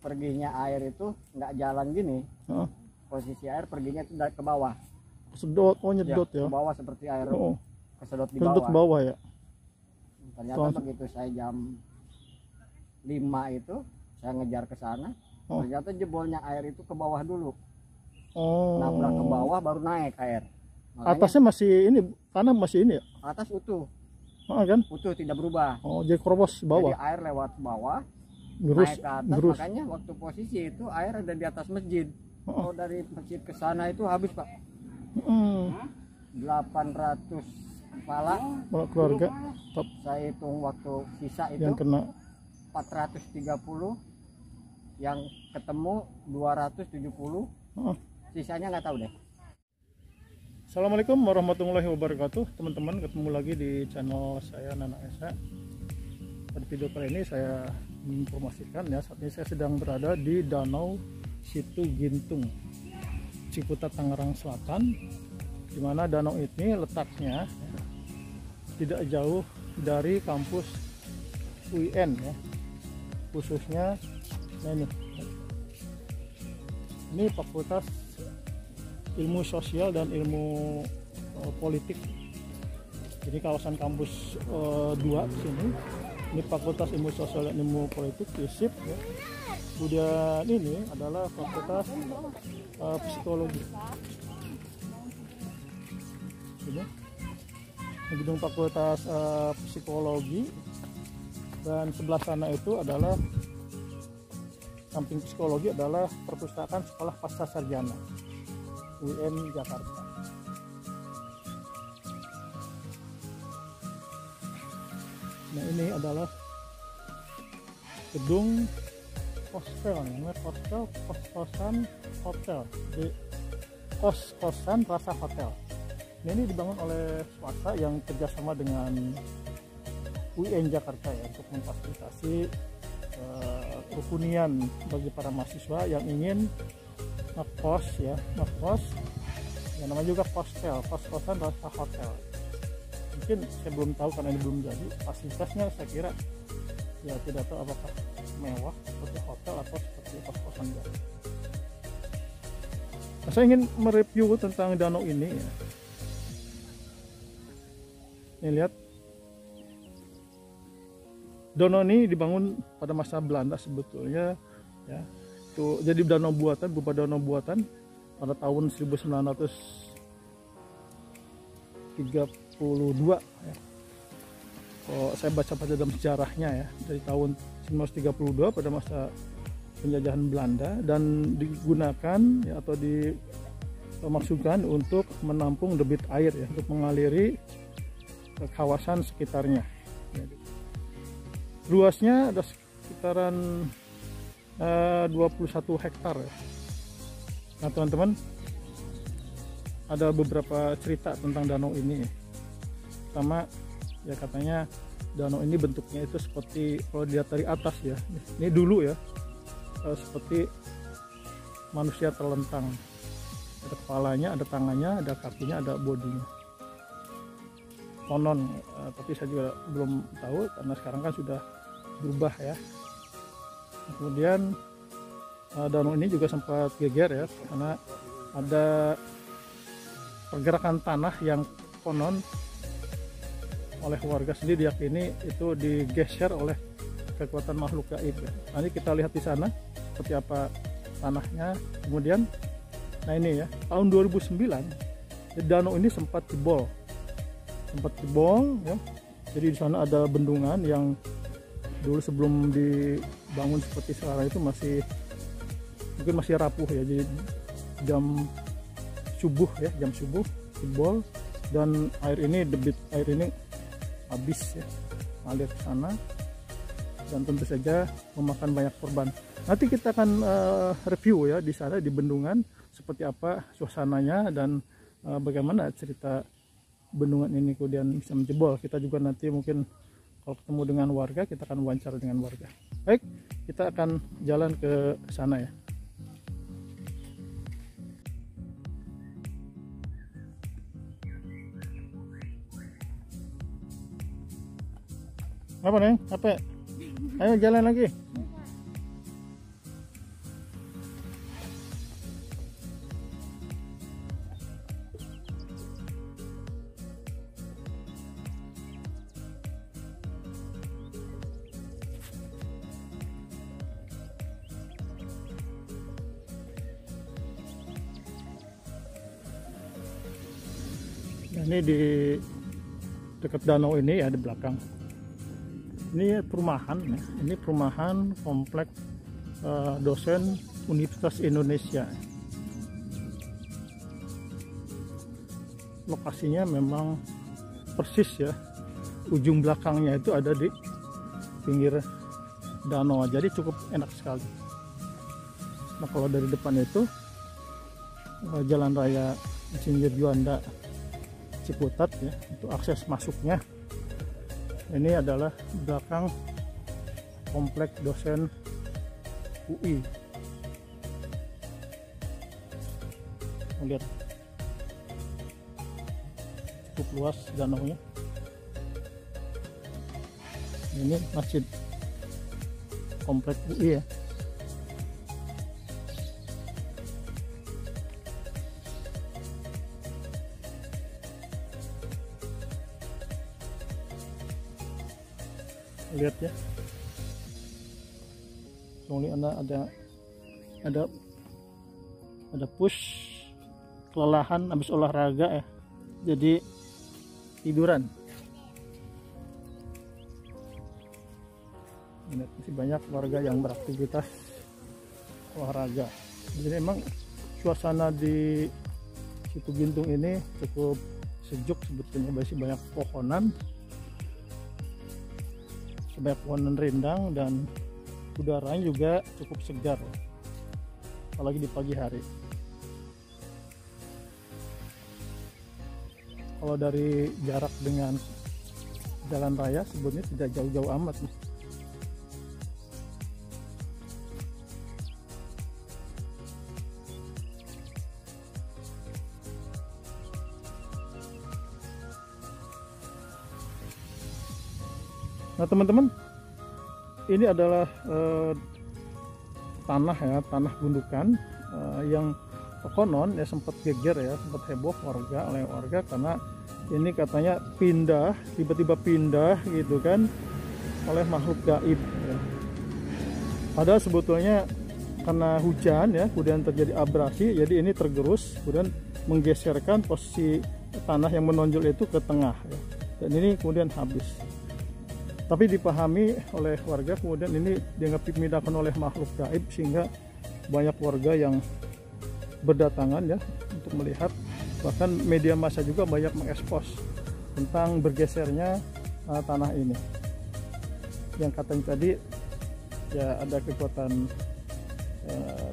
perginya air itu nggak jalan gini. Posisi air perginya itu ke bawah. Sedot, nyedot ya. Ke bawah seperti air kesedot di Sedot bawah. ke bawah ya. Ternyata begitu saya jam 5 itu saya ngejar ke sana. Ternyata jebolnya air itu ke bawah dulu. Nabrak ke bawah baru naik air. Makanya, atasnya masih ini, tanah masih ini ya? Atas utuh. Kan? Utuh, tidak berubah. Jadi kerobos bawah. Jadi air lewat bawah, Gerus, naik ke atas. Makanya waktu posisi itu air ada di atas masjid. Oh, dari masjid ke sana itu habis, Pak. 800 kepala keluarga. Saya hitung waktu sisa itu yang kena 430, yang ketemu 270, sisanya nggak tahu deh. Assalamualaikum warahmatullahi wabarakatuh, teman-teman. Ketemu lagi di channel saya, Nana Esa. Pada video kali ini saya menginformasikan ya, saat ini saya sedang berada di Danau Situ Gintung, Ciputat, Tangerang Selatan, di mana danau ini letaknya tidak jauh dari kampus UIN ya, khususnya ini Fakultas Ilmu Sosial dan Ilmu Politik. Jadi kawasan kampus 2 sini, ini Fakultas Ilmu Sosial dan Ilmu Politik FISIP ya. Kemudian ini adalah Fakultas Psikologi. Ini gedung Fakultas Psikologi, dan sebelah sana itu adalah samping psikologi adalah perpustakaan Sekolah Pasca Sarjana UIN Jakarta. Nah, ini adalah gedung hostel, namanya hostel, kos-kosan hotel, di kos-kosan rasa hotel. Nah, ini dibangun oleh swasta yang kerjasama dengan UIN Jakarta ya, untuk memfasilitasi rukunian bagi para mahasiswa yang ingin ngekos ya, yang namanya juga hostel, kos-kosan rasa hotel. Mungkin saya belum tahu karena ini belum jadi. Fasilitasnya saya kira ya tidak tahu apakah mewah seperti hotel atau seperti kos-kosan biasa. Nah, saya ingin mereview tentang danau ini ya. Ini lihat, danau ini dibangun pada masa Belanda sebetulnya ya. Itu jadi danau buatan, berupa danau buatan pada tahun 1932 ya. Kalau saya baca pada dalam sejarahnya ya, dari tahun 1932 pada masa penjajahan Belanda, dan digunakan ya, atau dimaksudkan untuk menampung debit air ya, untuk mengaliri ke kawasan sekitarnya. Luasnya ada sekitaran 21 hektar ya. Nah, teman-teman, ada beberapa cerita tentang danau ini. Pertama ya, katanya danau ini bentuknya itu seperti, kalau dilihat dari atas ya, ini dulu ya, seperti manusia terlentang. Ada kepalanya, ada tangannya, ada kakinya, ada bodinya. Konon, tapi saya juga belum tahu karena sekarang kan sudah berubah ya. Kemudian danau ini juga sempat geger ya, karena ada pergerakan tanah yang konon oleh warga sendiri diyakini itu digeser oleh kekuatan makhluk gaib ya. Nanti kita lihat di sana seperti apa tanahnya. Kemudian nah ini ya, tahun 2009 danau ini sempat jebol ya. Jadi di sana ada bendungan yang dulu sebelum dibangun seperti sekarang itu mungkin masih rapuh ya. Jadi jam subuh jebol, dan debit air ini habis ya, ngalir ke sana, dan tentu saja memakan banyak korban. Nanti kita akan review ya di sana, di bendungan, seperti apa suasananya dan bagaimana cerita bendungan ini kemudian bisa menjebol. Kita juga nanti mungkin kalau ketemu dengan warga, kita akan wawancara dengan warga. Baik, kita akan jalan ke sana ya. Apa Neng? Apa? Ayo jalan lagi. Ini di dekat danau ini ya, di belakang. Ini perumahan ya. Ini perumahan komplek dosen Universitas Indonesia. Lokasinya memang persis ya, ujung belakangnya itu ada di pinggir danau, jadi cukup enak sekali. Nah kalau dari depan itu jalan raya Insinyur Juanda Ciputat ya, itu akses masuknya. Ini adalah belakang komplek dosen UI. Lihat cukup luas danaunya. Ini masjid komplek UI ya. Lihat ya, soalnya ada push, kelelahan habis olahraga ya, jadi tiduran. Lihat, masih banyak warga yang beraktivitas olahraga. Jadi memang suasana di Situ Gintung ini cukup sejuk sebetulnya, masih banyak pohonan, banyak pohonan rindang, dan udaranya juga cukup segar apalagi di pagi hari. Kalau dari jarak dengan jalan raya sebetulnya tidak jauh-jauh amat nih. Nah teman-teman, ini adalah tanah ya, tanah gundukan yang konon ya sempat geger ya, sempat heboh oleh warga karena ini katanya tiba-tiba pindah gitu kan oleh makhluk gaib ya. Padahal sebetulnya karena hujan ya, kemudian terjadi abrasi, jadi ini tergerus, kemudian menggeserkan posisi tanah yang menonjol itu ke tengah ya. Dan ini kemudian habis. Tapi dipahami oleh warga, kemudian ini dianggap dipindahkan oleh makhluk gaib, sehingga banyak warga yang berdatangan ya untuk melihat. Bahkan media massa juga banyak mengekspos tentang bergesernya tanah ini, yang katanya tadi ya ada kekuatan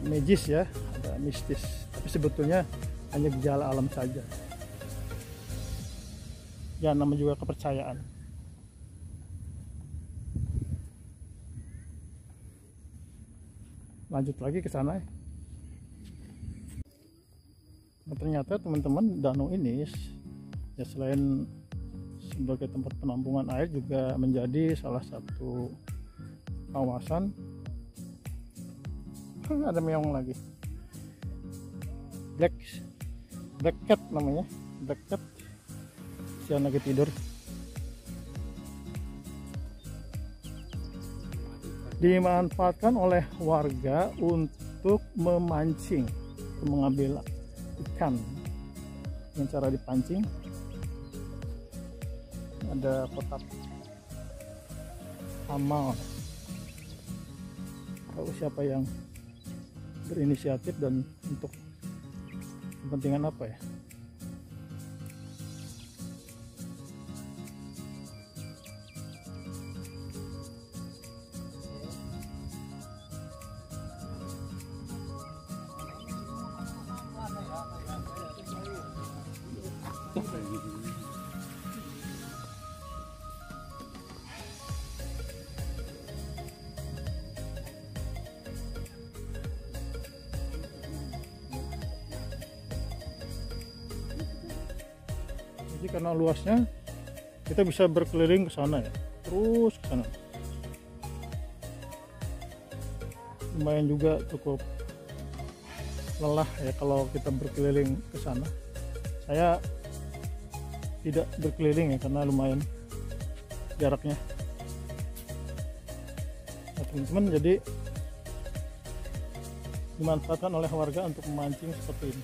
magis ya, ada mistis, tapi sebetulnya hanya gejala alam saja ya, namanya juga kepercayaan. Lanjut lagi ke sana. Nah, ternyata teman-teman, danau ini ya selain sebagai tempat penampungan air juga menjadi salah satu kawasan. Ada meong lagi, black cat namanya, black cat, siang lagi tidur. Dimanfaatkan oleh warga untuk memancing, mengambil ikan dengan cara dipancing. Ada kotak amal, tahu siapa yang berinisiatif dan untuk kepentingan apa ya. Jadi karena luasnya kita bisa berkeliling ke sana ya, terus ke sana. Lumayan juga cukup lelah ya kalau kita berkeliling ke sana. Saya tidak berkeliling ya karena lumayan jaraknya. Nah, teman-teman, jadi dimanfaatkan oleh warga untuk memancing seperti ini.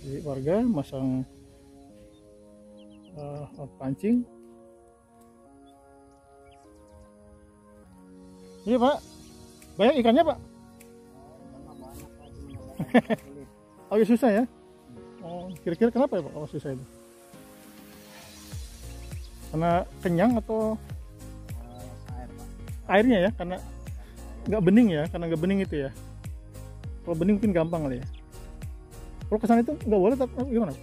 Jadi warga masang pancing. Iya Pak, banyak ikannya Pak. Agak susah ya. Oh, kira-kira kenapa ya Pak kalau susah itu? Karena kenyang atau Air, Pak. airnya ya? Karena nggak bening ya? Karena nggak bening itu ya? Kalau bening mungkin gampang kali ya. Kalau kesana itu nggak boleh, tapi gimana?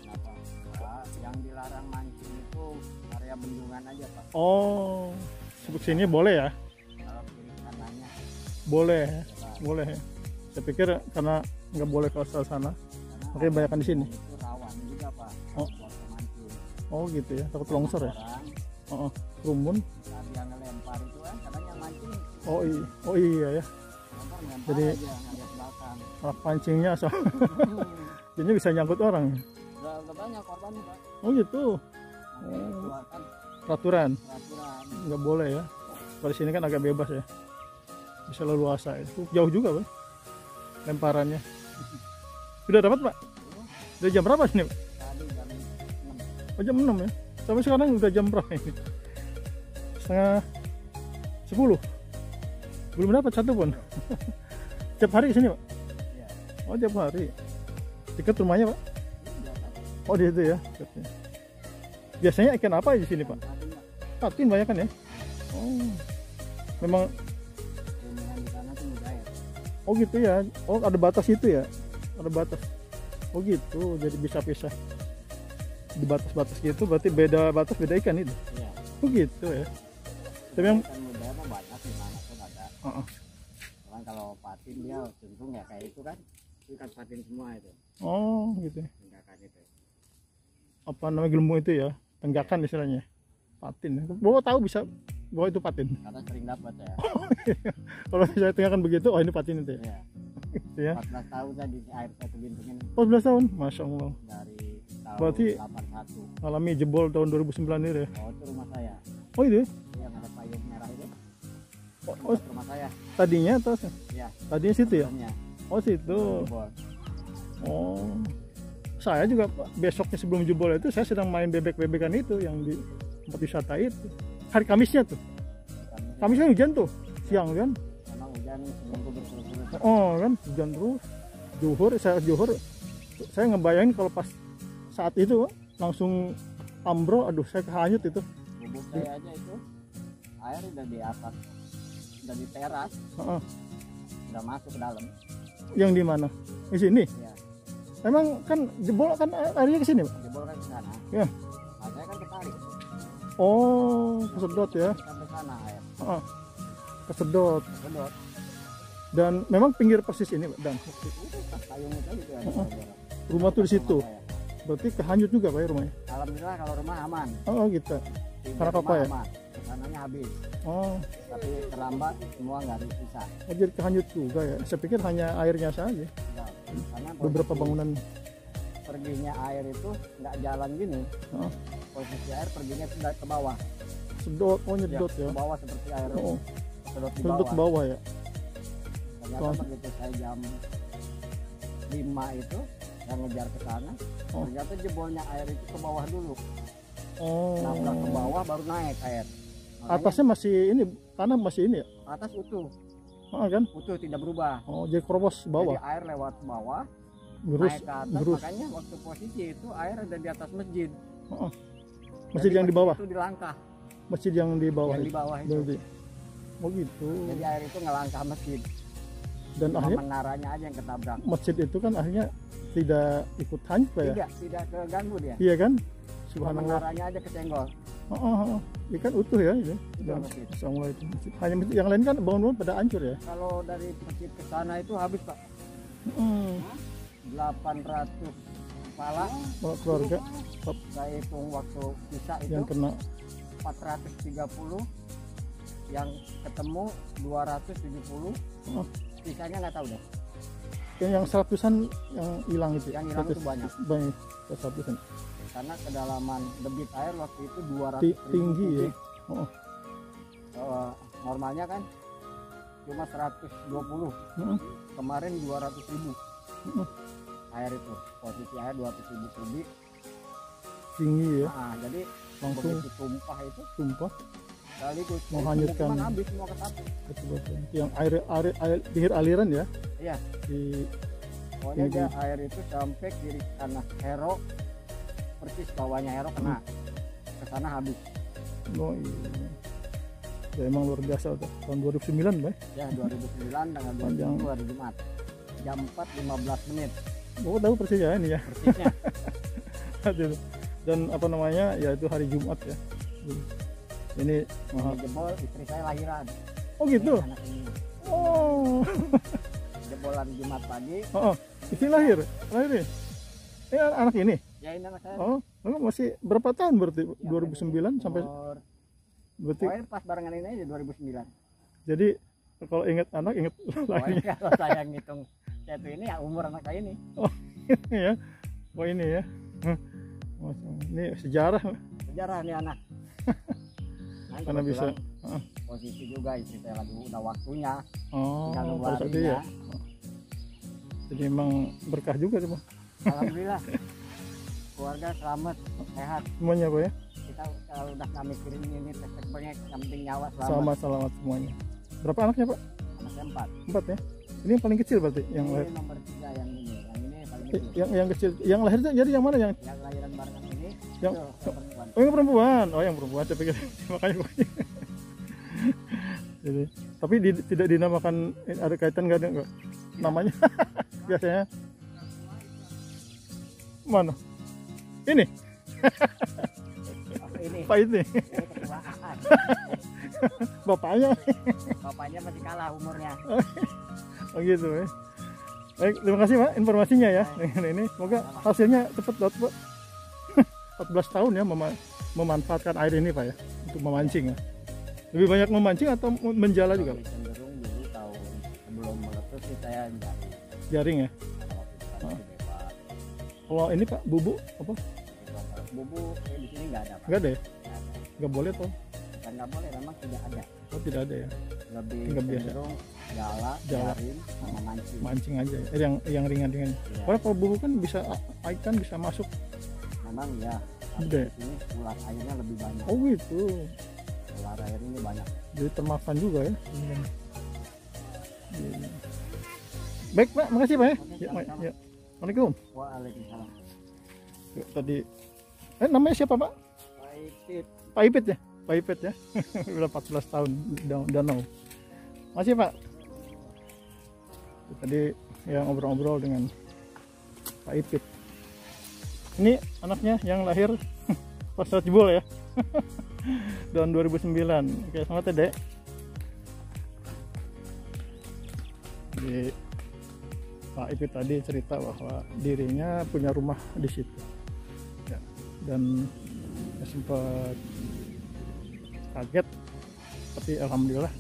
Kenapa? Nah, yang dilarang mancing itu area bendungan aja Pak. Oh, sebut sini boleh ya? Kalau kiri kanannya Boleh, Pak. boleh. Saya pikir karena nggak boleh ke sana. Karena Oke, banyakan di sini. itu rawan juga Pak. Oh. Buat pemancing. Oh gitu ya, takut longsor ya? Orang Rumun. saat dia ngelempar itu kan katanya mancing. Oh iya ya. Lempar ngelempar Jadi- aja ngeliat belakang. Alat pancingnya so. Jadinya bisa nyangkut orang. Udah banyak korbannya Pak. Oh gitu. Makanya keluarkan Peraturan peraturan. nggak boleh ya. Kalau di sini kan agak bebas ya. Bisa leluasa ya. Jauh juga Pak lemparannya. Sudah dapat Pak? Udah jam berapa sini Pak? Tadi jam 6. Oh jam 6 ya. Sampai sekarang udah jam berapa ini? Setengah 10. Belum dapat satu pun. Tiap hari sini Pak? Iya. Oh tiap hari. Dekat rumahnya Pak? Oh di situ ya. Dekatnya. Biasanya ikan apa di sini Pak? Tadi Pak, Patin banyak kan ya? Oh. Memang. bendungan di sana tuh mujair. Oh gitu ya. Oh ada batas itu ya. Ada batas. Oh gitu. Jadi bisa pisah. Di batas-batas gitu. Berarti beda batas beda ikan itu. Iya. Oh gitu ya. Tapi yang Ikan mujair mah banyak di mana pun ada. uh-uh. Cuman kalau patin dia cenderung ya kayak itu kan. Itu ikan patin semua itu. Oh gitu. Tindakan itu. Apa namanya gelembung itu ya? Tenggakan istilahnya. Patin. Bawa tahu bisa bahwa itu patin. Karena sering dapat ya. Kalau saya tengahkan begitu, oh ini patin itu ya. Iya. Gitu ya. 14 tahun saya di air satu bintungin 14 tahun, masya Allah. dari tahun Berarti- 81. Alami jebol tahun 2009 itu ya. Oh itu rumah saya. Oh itu? Yang ada payung merah itu. Oh Dekat rumah saya. tadinya atasnya? Iya. Tadinya situ ya? Sebelumnya. Oh situ. Jebol. Oh. Saya juga Pak, besoknya sebelum jebol itu saya sedang main bebek-bebekan itu yang di tempat wisata itu. Hari Kamisnya tuh. Kamisnya hujan tuh. Siang kan? Memang hujan seminggu berturut-turut. Oh kan hujan terus. Juhur saya ngebayangin kalau pas saat itu Pak, langsung ambrol, aduh saya kehanyut itu. Bubuk saya aja itu air udah di atas, udah di teras, Heeh. udah masuk ke dalam. Yang di mana? Di sini. Ya, Emang kan jebol kan airnya ke sini Pak? jebol kan ke sana. Ya. Nah, saya kan ketarik Oh, kesedot ya. sampai sana air. Heeh. Kesedot. Kedot. Dan memang pinggir persis ini Pak, dan Itu pas payung itu gitu ya. rumah tuh di situ. Rumah saya. Berarti kehanyut juga Pak ya rumahnya. Alhamdulillah kalau rumah aman. Oh gitu. Di Karena rumah apa ya? aman. Kesananya habis. Oh, Tapi terlambat semua nggak bisa. jadi kehanyut juga ya. Saya pikir hanya airnya saja. Nah, karena Beberapa posisi bangunan. perginya air itu nggak jalan gini. Oh, Posisi air perginya sudah ke bawah. sedot, oh nyedot ya. Ke bawah seperti air. Oh, Sedot di sedot ke bawah. bawah ya. Ternyata Oh. begitu saya jam 5 itu saya ngejar ke sana. Oh. Ternyata jebolnya air itu ke bawah dulu. Nabrak ke Oh, bawah baru naik air. Makanya atasnya masih ini, tanah masih ini ya. atas utuh, Oh, kan? utuh tidak berubah. Oh, jadi keropos bawah. Jadi air lewat bawah, Gerus, naik ke atas. gerus. Makanya waktu posisi itu air ada di atas masjid. Oh, masjid Jadi yang di bawah. Itu dilangkah, Masjid yang di bawah. yang di bawah itu. Berarti. Oh gitu. Jadi air itu ngelangkah masjid. Dan Cuma akhirnya menaranya aja yang ketabrak. masjid itu kan akhirnya tidak ikut hancur Pak, ya. Tidak keganggu dia. Iya kan? Cuma Subhanallah. menaranya aja kesenggol. Oh. Ini kan utuh ya itu. Dan masjid. Masya itu masjid. Hanya masjid yang lain kan bangun-bangun pada hancur ya. Kalau dari masjid ke sana itu habis Pak. Hmm. 800 kepala. Kalau keluarga Saya hitung waktu sisa itu yang kena 430, yang ketemu 270, Oh. sisanya nggak tahu deh. yang 100-an yang hilang itu. Yang hilang itu banyak. Banyak. 100-an. Karena kedalaman debit air waktu itu 200 Tinggi ya. Oh. Normalnya kan cuma 120, Heeh. kemarin 200.000 Heeh. air itu, posisi air 200.000 kubik. tinggi ya, jadi langsung begitu tumpah itu tumpah. sekaligus Menghanyutkan. pemukiman habis semua ke satu. Betul-betul. Yang air pinggir aliran ya Iya, di pokoknya dia air itu sampai kiri kanan Hero, persis bawahnya Hero kena ke sana habis. oh iya. Ya emang luar biasa tuh. Tahun 2009 Bay. Ya 2009 tanggal Panjang. 27 hari Jumat jam 4.15 menit Oh tahu persis ya ini ya. persisnya. Aduh. Dan apa namanya ya itu hari Jumat ya. Ini mahal. Ini jebol istri saya lahiran. Oh gitu. Ini anak ini Oh. jebolan Jumat pagi. Oh, istri lahir nih. Ini anak ini. Ya ini anak saya. Oh, masih berapa tahun berarti? Ya, 2009 sampai berarti. pokoknya pas barengan ini aja 2009. Jadi kalau ingat anak ingat lahirnya. Pokoknya kalau saya ngitung satu ini ya umur anak saya ini. Oh, ya. Oh ini ya. Ini sejarah Sejarah nih anak. Nah, karena bisa. posisi juga istri saya lagi udah waktunya. Oh, Tinggal nunggu pada saat itu harinya. ya. Jadi emang berkah juga tuh, Bang. Alhamdulillah keluarga selamat sehat. Semuanya Pak ya. Kita kalau udah nggak mikirin ini tes penyakit yang penting nyawa Sama selamat semuanya. Berapa anaknya Pak? anak saya 4. 4 ya. Ini yang paling kecil berarti yang Ini lahir. nomor 3 yang ini paling kecil. Yang kecil, yang lahir jadi yang mana yang Yang lahiran barengan ini Yang- itu perempuan. oh yang perempuan. Oh yang perempuan saya pikir makanya pokoknya. Jadi tapi tidak dinamakan ada kaitan nggak ada nggak namanya biasanya mana ini Oh, ini Pak ini ketuaan. bapaknya. Bapaknya masih kalah umurnya. Oh gitu ya. Baik, terima kasih Pak informasinya ya dengan ini. Semoga hasilnya cepat dapat Pak. 14 tahun ya memanfaatkan air ini Pak ya untuk memancing ya. Lebih banyak memancing atau menjala juga Pak? Cenderung dulu tahun sebelum meletus sih saya enggak. Jaring ya. Kalau kita masih bebas. Kalau ini Pak bubuk apa? Bubu di sini nggak ada, Pak. Enggak ada ya? Nggak ada. Enggak boleh toh? Bukan nggak boleh, memang tidak ada. Oh tidak ada ya. Lebih Nggak biasa. cenderung jala, Jala. jaring, sama mancing. Mancing aja ya. Yang ringan-ringan. Ya, Kalau bubuk kan bisa ikan bisa masuk. memang ya. Tapi Udah. di sini ular airnya lebih banyak. Oh gitu. Ular air ini banyak. Jadi termakan juga ya. Iya. Baik Pak, makasih Pak ya. Oke, Ya, sama-sama. ya. Assalamualaikum. Waalaikumsalam. Yuk, tadi namanya siapa Pak? Baik, Pak Ipit ya? Pak Ipit ya? Udah 14 tahun di danau. Masih Pak? Tadi yang ngobrol-ngobrol dengan Pak Ipit. Ini anaknya yang lahir pas saat jebol ya. Tahun 2009. Oke, selamat ya Dek. Jadi Pak Ipit tadi cerita bahwa dirinya punya rumah di situ. Ya, dan sempat kaget, tapi alhamdulillah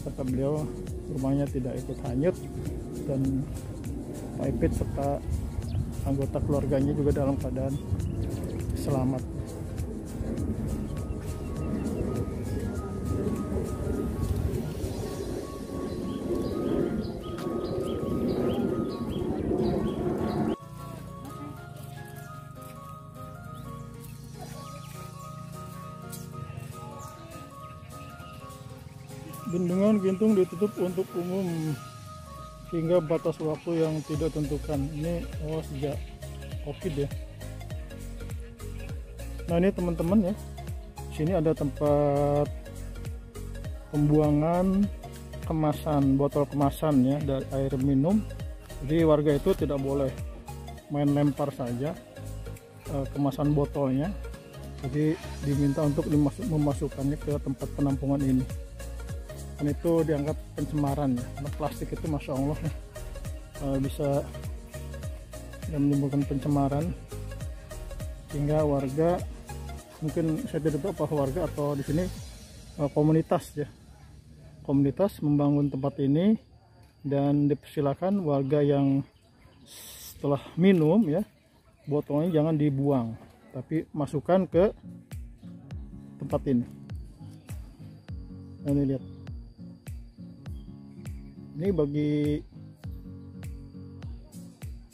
kata beliau rumahnya tidak ikut hanyut dan Pak Ipit serta anggota keluarganya juga dalam keadaan selamat. Bendungan Gintung ditutup untuk umum hingga batas waktu yang tidak tentukan. Ini sejak COVID ya. Nah ini teman-teman ya, sini ada tempat pembuangan kemasan, botol kemasan ya dari air minum. Jadi warga itu tidak boleh main lempar saja kemasan botolnya. Jadi diminta untuk memasukkannya ke tempat penampungan ini. Dan itu dianggap pencemaran ya, karena plastik itu masya Allah ya, bisa menimbulkan pencemaran sehingga warga, mungkin saya tidak tahu apa warga atau di sini komunitas ya, komunitas membangun tempat ini dan dipersilakan warga yang setelah minum ya botolnya jangan dibuang tapi masukkan ke tempat ini. Nah, ini lihat. Ini bagi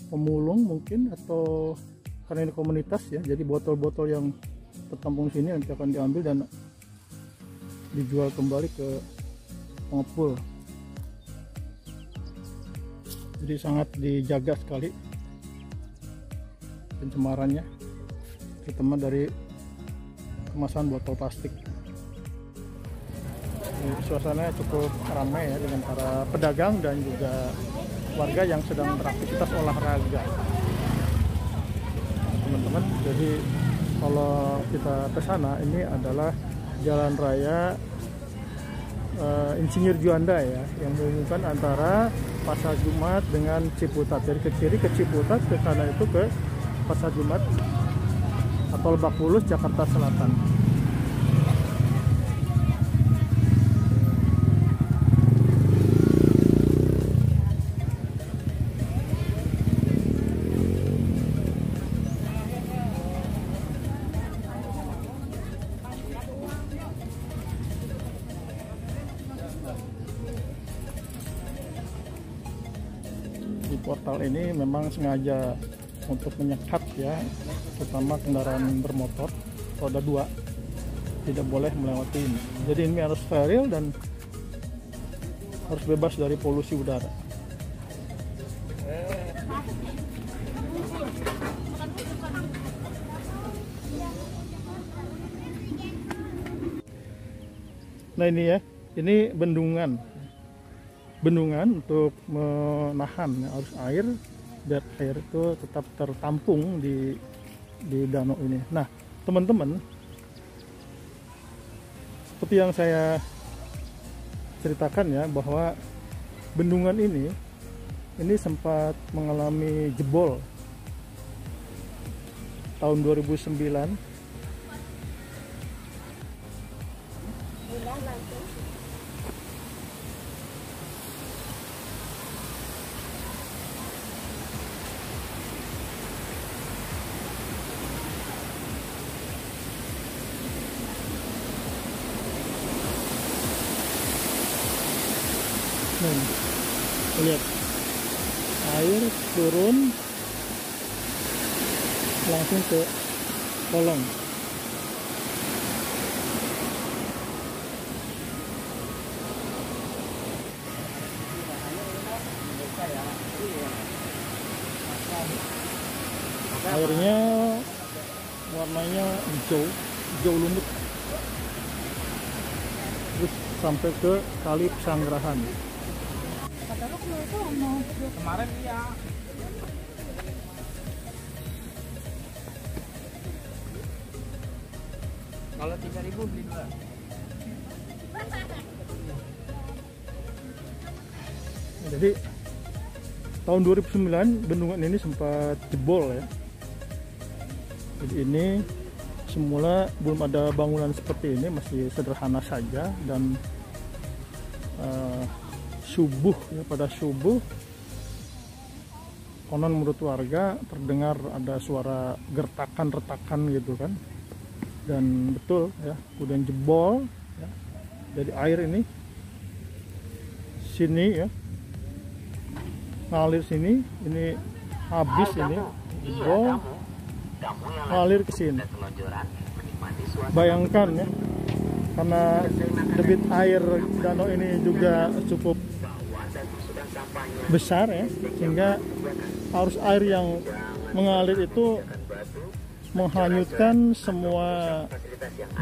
pemulung mungkin atau karena ini komunitas ya, jadi botol-botol yang tertampung sini nanti akan diambil dan dijual kembali ke pengepul. Jadi sangat dijaga sekali pencemarannya, terutama dari kemasan botol plastik. Suasananya cukup ramai ya, dengan para pedagang dan juga warga yang sedang beraktivitas olahraga, teman-teman. Jadi kalau kita ke sana, ini adalah jalan raya Insinyur Juanda ya, yang menghubungkan antara Pasar Jumat dengan Ciputat. Jadi ke kiri ke Ciputat, ke kanan itu ke Pasar Jumat atau Lebak Bulus, Jakarta Selatan. Di portal ini memang sengaja untuk menyekat ya, terutama kendaraan bermotor roda 2 tidak boleh melewati ini. Jadi ini harus steril dan harus bebas dari polusi udara. Nah ini ya, ini bendungan untuk menahan arus air biar air itu tetap tertampung di danau ini. Nah teman-teman, seperti yang saya ceritakan ya, bahwa bendungan ini sempat mengalami jebol tahun 2009. Lihat air turun langsung ke kolong. Airnya warnanya hijau lumut, terus sampai ke Kali Pesanggerahan. Kemarin iya. Kalau 3.000 beli 2. Jadi tahun 2009 bendungan ini sempat jebol ya. Jadi ini semula belum ada bangunan seperti ini, masih sederhana saja, dan subuh ya, pada subuh konon menurut warga terdengar ada suara gertakan-retakan gitu kan, dan betul ya, kemudian jebol ya. Jadi air ini sini ya, ngalir sini, ini habis ini jebol, ngalir ke sini. Bayangkan ya, karena debit air danau ini juga cukup besar ya, sehingga arus air yang mengalir itu menghanyutkan semua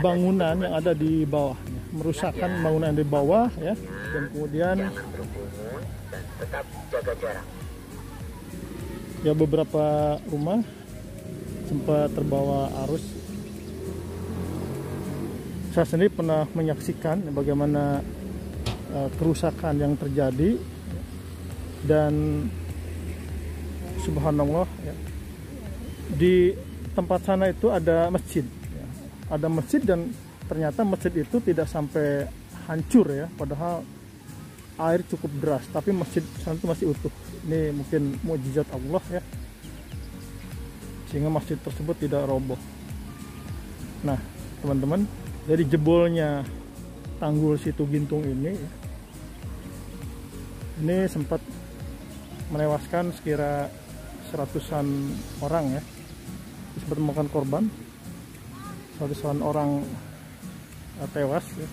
bangunan yang ada di bawahnya, merusakkan bangunan di bawah ya, dan kemudian ya beberapa rumah sempat terbawa arus. Saya sendiri pernah menyaksikan bagaimana kerusakan yang terjadi, dan subhanallah ya, di tempat sana itu ada masjid ya. Ada masjid, dan ternyata masjid itu tidak sampai hancur ya, padahal air cukup deras, tapi masjid sana itu masih utuh. Ini mungkin mukjizat Allah ya, sehingga masjid tersebut tidak roboh. Nah teman-teman, dari jebolnya tanggul Situ Gintung ini sempat menewaskan sekira 100-an orang ya, sempat memakan korban. 100-an orang tewas ya,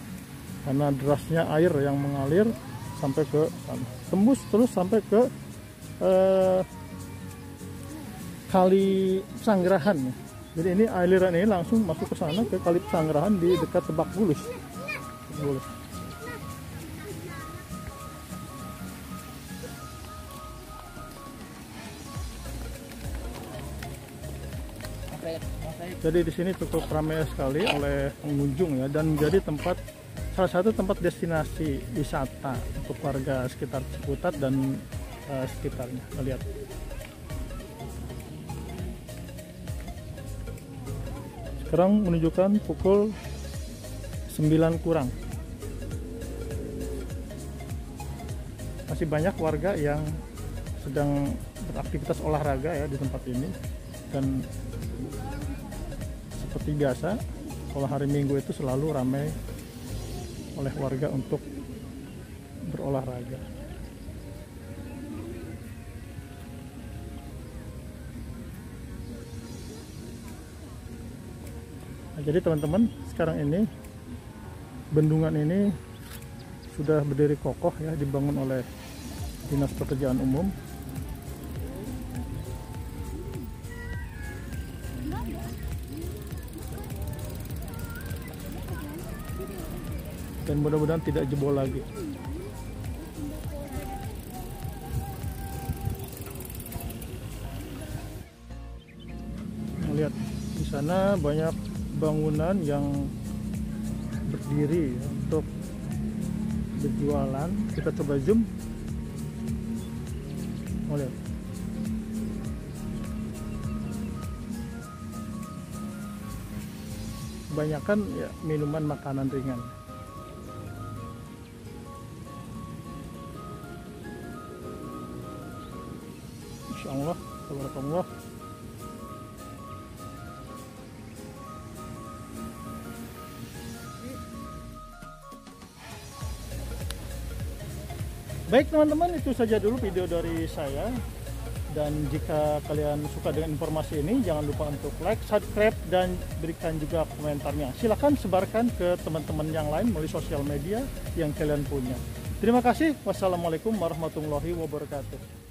karena derasnya air yang mengalir sampai ke sana, tembus terus sampai ke Kali Pesanggerahan ya. Jadi ini aliran ini langsung masuk ke sana, ke Kali Pesanggerahan di dekat Lebak Bulus. Jadi di sini cukup ramai sekali oleh pengunjung ya, dan jadi salah satu tempat destinasi wisata untuk warga sekitar Ciputat dan sekitarnya. Kita lihat. Sekarang menunjukkan pukul 9 kurang. Masih banyak warga yang sedang beraktivitas olahraga ya di tempat ini, dan seperti biasa kalau hari Minggu itu selalu ramai oleh warga untuk berolahraga. Nah, jadi teman-teman, sekarang ini bendungan ini sudah berdiri kokoh ya, dibangun oleh Dinas Pekerjaan Umum. Dan mudah-mudahan tidak jebol lagi. Lihat di sana banyak bangunan yang berdiri untuk berjualan. Kita coba zoom. Lihat. Kebanyakan ya minuman makanan ringan. Insyaallah, tabarakallah. Baik teman-teman, itu saja dulu video dari saya. Dan jika kalian suka dengan informasi ini, jangan lupa untuk like, subscribe, dan berikan juga komentarnya. Silahkan sebarkan ke teman-teman yang lain melalui sosial media yang kalian punya. Terima kasih. Wassalamualaikum warahmatullahi wabarakatuh.